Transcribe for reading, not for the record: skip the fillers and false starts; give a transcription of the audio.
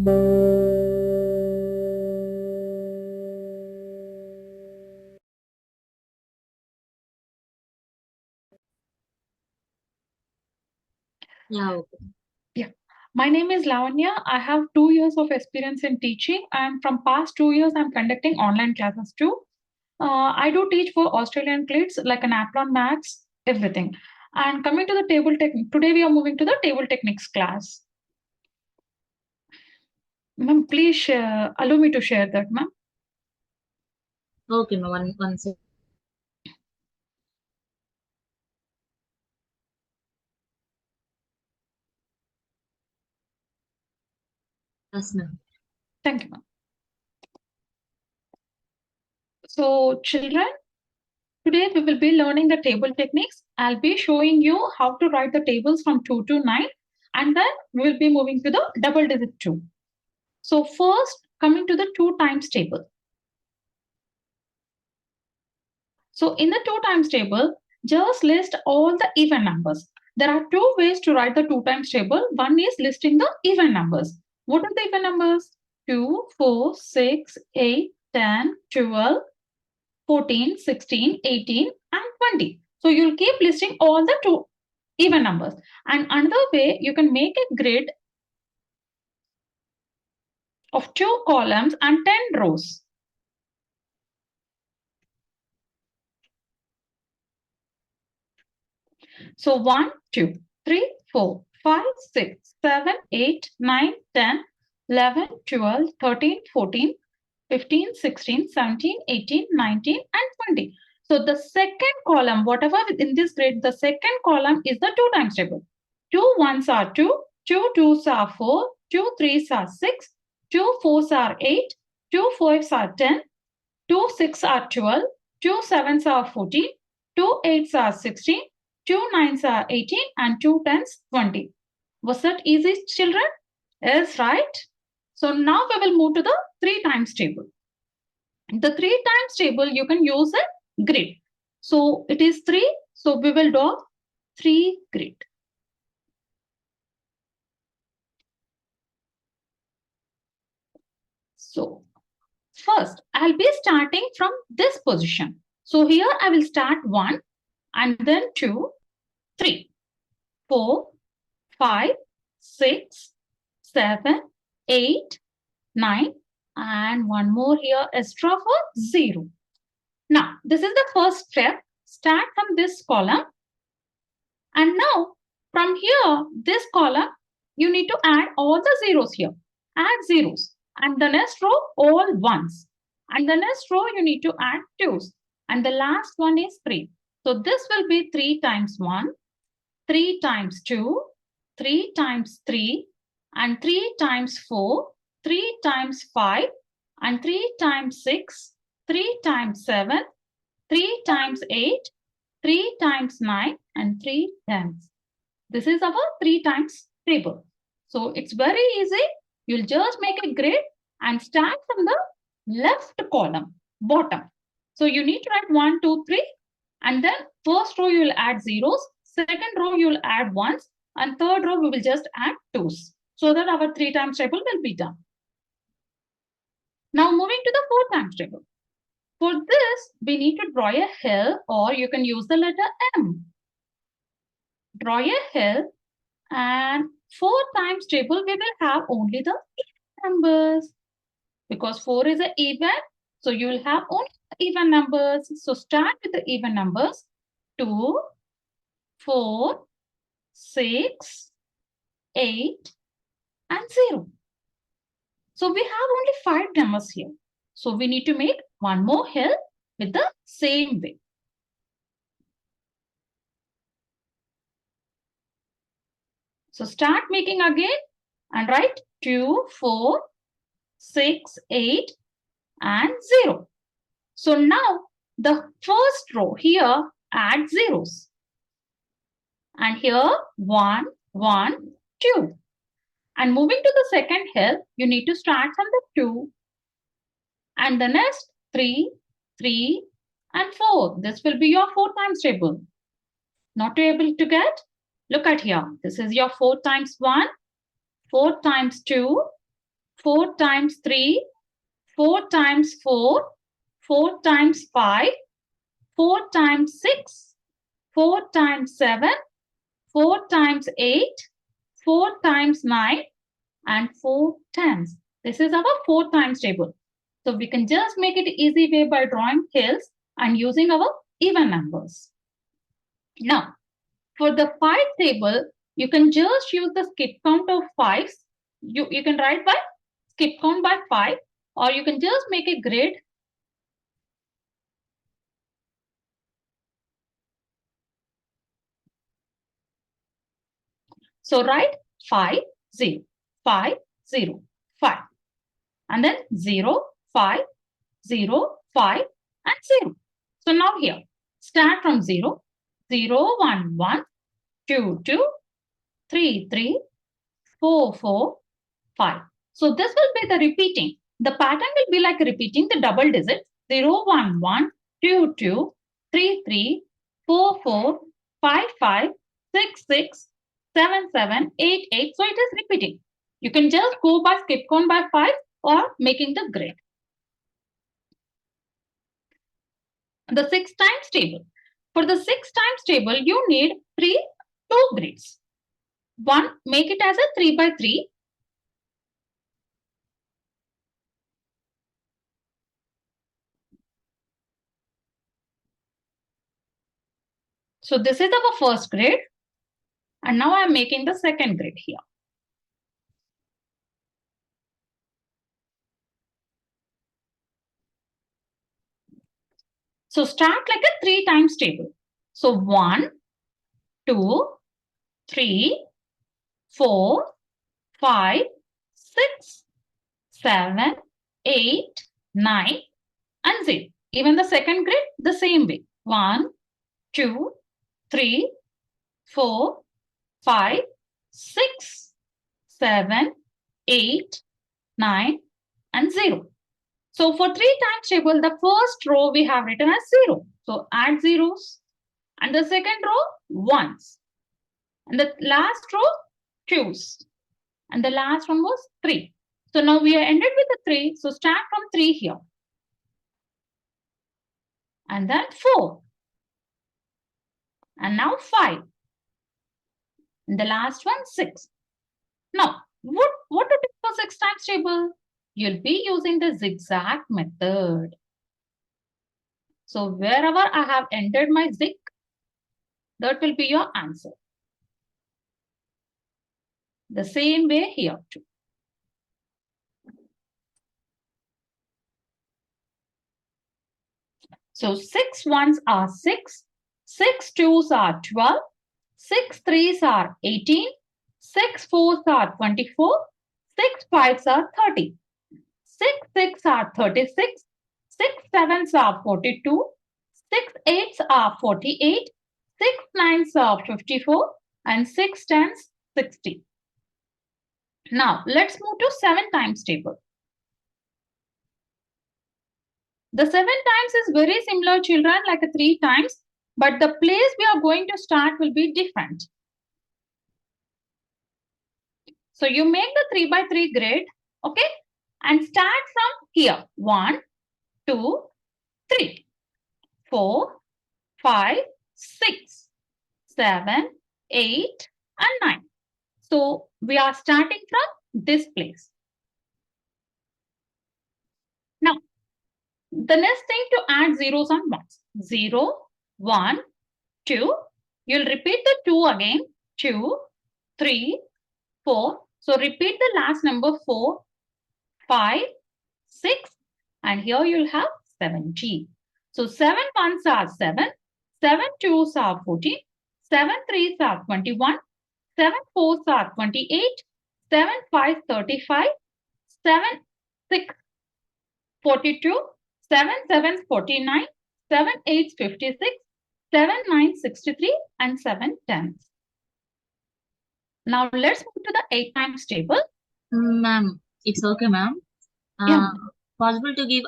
Yeah, okay. Yeah. My name is Lavanya. I have 2 years of experience in teaching, and from past 2 years, I'm conducting online classes too. I do teach for Australian kids like an Apron Maths, everything. And coming to the table technique, today we are moving to the table techniques class. Ma'am, please allow me to share that, ma'am. Okay, no, one second. Yes, ma'am. Thank you, ma'am. So, children, today we will be learning the table techniques. I'll be showing you how to write the tables from 2 to 9, and then we will be moving to the double digit 2. So first, coming to the 2 times table. So in the 2 times table, just list all the even numbers. There are 2 ways to write the 2 times table. One is listing the even numbers. What are the even numbers? 2, 4, 6, 8, 10, 12, 14, 16, 18, and 20. So you'll keep listing all the 2 even numbers. And another way, you can make a grid of 2 columns and 10 rows. So 1, 2, 3, 4, 5, 6, 7, 8, 9, 10, 11, 12, 13, 14, 15, 16, 17, 18, 19, and 20. So the second column, whatever in this grid, the second column is the 2 times table. 2 ones are 2, 2 twos are 4, 2 threes are 6, 2 fours are 8, 2 fives are 10, 2 6 are 12, 2 sevens are 14, 2 eights are 16, 2 nines are 18, and 2 tens 20. Was that easy, children? Yes, right? So now we will move to the 3 times table. The 3 times table, you can use a grid. So it is 3. So we will draw 3 grid. So first, I'll be starting from this position. So here I will start 1 and then 2, 3, 4, 5, 6, 7, 8, 9, and one more here extra for 0. Now, this is the first step. Start from this column. And now, from here, this column, you need to add all the zeros here. Add zeros. And the next row, all ones. And the next row, you need to add twos. And the last one is 3. So this will be 3 times 1, 3 times 2, 3 times 3, and 3 times 4, 3 times 5, and 3 times 6, 3 times 7, 3 times 8, 3 times 9, and 3 tens. This is our 3 times table. So it's very easy. You'll just make a grid and start from the left column, bottom. So you need to write 1, 2, 3, and then first row you will add zeros, second row you will add ones, and third row we will just add twos, so that our 3 times table will be done. Now moving to the 4 times table. For this, we need to draw a hill, or you can use the letter M. Draw a hill, and 4 times table we will have only the numbers, because 4 is an even, so you will have only even numbers. So start with the even numbers: 2, 4, 6, 8, and 0. So we have only 5 numbers here. So we need to make one more hill with the same way. So start making again and write 2, 4, 6, 8, and 0. So now the first row here add zeros. And here 1, 1, 2. And moving to the second hill, you need to start from the 2. And the next 3, 3, and 4. This will be your 4 times table. Not able to get? Look at here. This is your 4 times 1, 4 times 2, 4 times 3, 4 times 4, 4 times 5, 4 times 6, 4 times 7, 4 times 8, 4 times 9, and 4 tens. This is our 4 times table. So we can just make it easy way by drawing hills and using our even numbers. Now, for the 5 table, you can just use the skip count of 5s. You can write by skip count by 5, or you can just make a grid. So write 5, 0, 5, 0, 5. And then 0, 5, 0, 5, and 0. So now here, start from 0, 0, 1, 1, 2, 2, 3, 3, 4, 4, 5. So this will be the repeating. The pattern will be like repeating the double digits 0, 1, 1, 2, 2, 3, 3, 4, 4, 5, 5, 6, 6, 7, 7, 8, 8. So it is repeating. You can just go by skip count by 5 or making the grid. The 6 times table. For the 6 times table, you need 2 grids. One, make it as a 3 by 3. So this is our first grid. And now I'm making the second grid here. So start like a 3 times table. So 1, 2, 3, 4, 5, 6, 7, 8, 9, and 0. Even the second grid, the same way. 1, 2, 3, 4, 5, 6, 7, 8, 9, and 0. So for 3 times table, the first row we have written as 0. So add zeros. And the second row, ones. And the last row, twos. And the last one was 3. So now we are ended with the 3. So start from 3 here. And then 4. And now 5. And the last one, 6. Now, what to do for 6 times table? You'll be using the zigzag method. So wherever I have entered my zig, that will be your answer. The same way here too. So 6 ones are 6, 6 twos are 12, 6 threes are 18, 6 fours are 24, 6 fives are 30, 6 six are 36, 6 sevens are 42, 6 eights are 48, 6 nines are 54, and 6 tens 60. Now let's move to 7 times table. The 7 times is very similar, children, like a 3 times, but the place we are going to start will be different. So you make the 3 by 3 grid, okay, and start from here. 1, 2, 3, 4, 5, 6, 7, 8, and 9. So we are starting from this place. Now, the next thing to add zeros and ones. 0, 1, 2. You'll repeat the 2 again. 2, 3, 4. So repeat the last number 4, 5, 6. And here you'll have 70. So 7 ones are 7. 7 twos are 14. 7 threes are 21. 7 fours are 28. 7 fives 35. 7 6 42. 7 sevens 49, 7 eights 56, 7 nines 63, and 7 tens. Now let's move to the 8 times table. Ma'am, it's okay, ma'am. Yeah. Possible to give